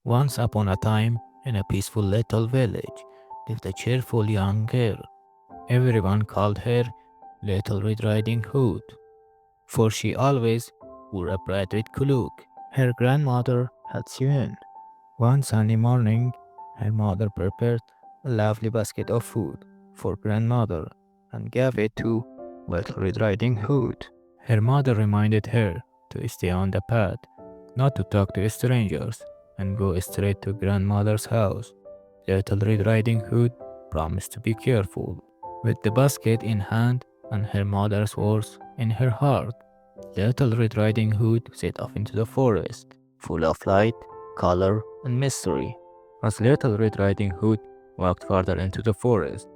Once upon a time, in a peaceful little village, lived a cheerful young girl. Everyone called her Little Red Riding Hood, for she always wore a bright red cloak her grandmother had sewn. One sunny morning, her mother prepared a lovely basket of food for grandmother and gave it to Little Red Riding Hood. Her mother reminded her to stay on the path, not to talk to strangers, and go straight to grandmother's house. Little Red Riding Hood promised to be careful. With the basket in hand and her mother's words in her heart, Little Red Riding Hood set off into the forest, full of light, color, and mystery. As Little Red Riding Hood walked farther into the forest,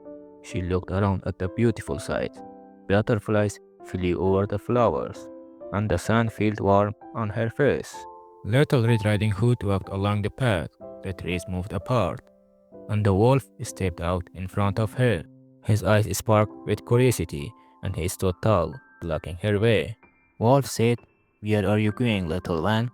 she looked around at the beautiful sight. Butterflies flew over the flowers, and the sun felt warm on her face. Little Red Riding Hood walked along the path. The trees moved apart, and the wolf stepped out in front of her. His eyes sparkled with curiosity, and he stood tall, blocking her way. Wolf said, "Where are you going, little one?"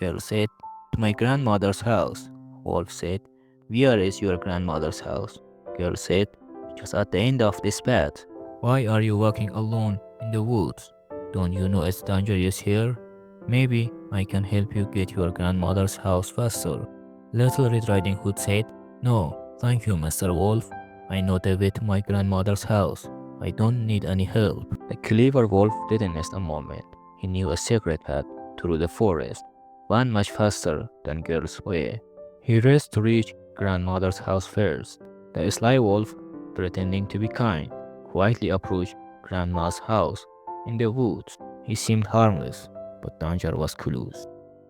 Girl said, "To my grandmother's house." Wolf said, "Where is your grandmother's house?" Girl said, "Just at the end of this path." "Why are you walking alone in the woods? Don't you know it's dangerous here? Maybe I can help you get your grandmother's house faster." Little Red Riding Hood said, "No, thank you, Mr. Wolf. I know the way to my grandmother's house. I don't need any help." The clever wolf didn't miss a moment. He knew a secret path through the forest, one much faster than Girl's way. He raced to reach grandmother's house first. The sly wolf, pretending to be kind, quietly approached grandma's house in the woods. He seemed harmless, but danger was close.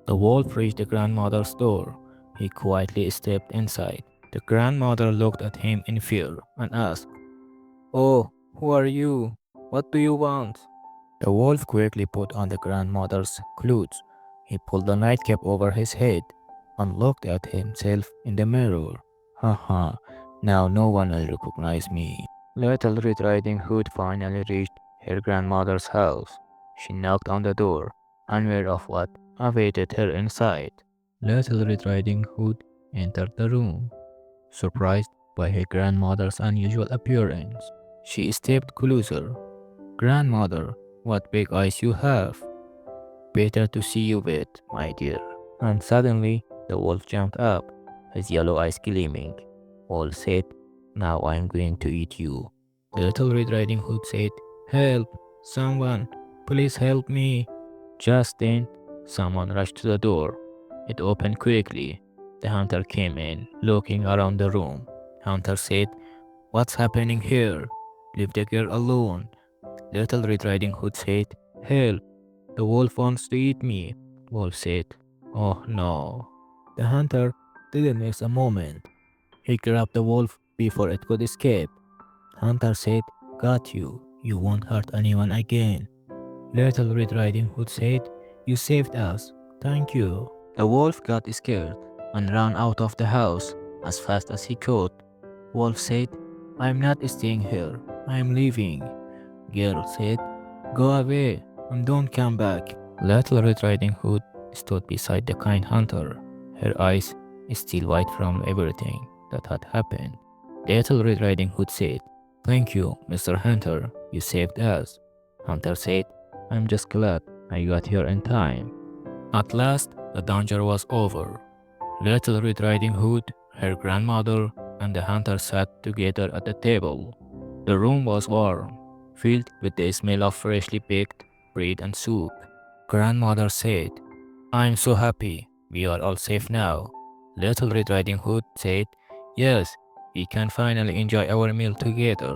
The wolf reached the grandmother's door. He quietly stepped inside. The grandmother looked at him in fear and asked, "Oh, who are you? What do you want?" The wolf quickly put on the grandmother's clothes. He pulled the nightcap over his head and looked at himself in the mirror. Haha, now no one will recognize me. Little Red Riding Hood finally reached her grandmother's house. She knocked on the door, unaware of what awaited her inside. Little Red Riding Hood entered the room, surprised by her grandmother's unusual appearance. She stepped closer. "Grandmother, what big eyes you have. Better to see you with, my dear." And suddenly, the wolf jumped up, his yellow eyes gleaming. Wolf said, "Now I'm going to eat you." Little Red Riding Hood said, "Help! Someone! Please help me!" Just then, someone rushed to the door. It opened quickly. The hunter came in, looking around the room. Hunter said, "What's happening here? Leave the girl alone." Little Red Riding Hood said, "Help! The wolf wants to eat me." Wolf said, "Oh no." The hunter didn't miss a moment. He grabbed the wolf before it could escape. Hunter said, "Got you. You won't hurt anyone again." Little Red Riding Hood said, "You saved us. Thank you." The wolf got scared and ran out of the house as fast as he could. Wolf said, "I'm not staying here. I'm leaving." Girl said, "Go away and don't come back." Little Red Riding Hood stood beside the kind hunter, her eyes still white from everything that had happened. Little Red Riding Hood said, "Thank you, Mr. Hunter. You saved us." Hunter said, "I'm just glad I got here in time." At last, the danger was over. Little Red Riding Hood, her grandmother, and the hunter sat together at the table. The room was warm, filled with the smell of freshly baked bread and soup. Grandmother said, "I'm so happy. We are all safe now." Little Red Riding Hood said, "Yes, we can finally enjoy our meal together."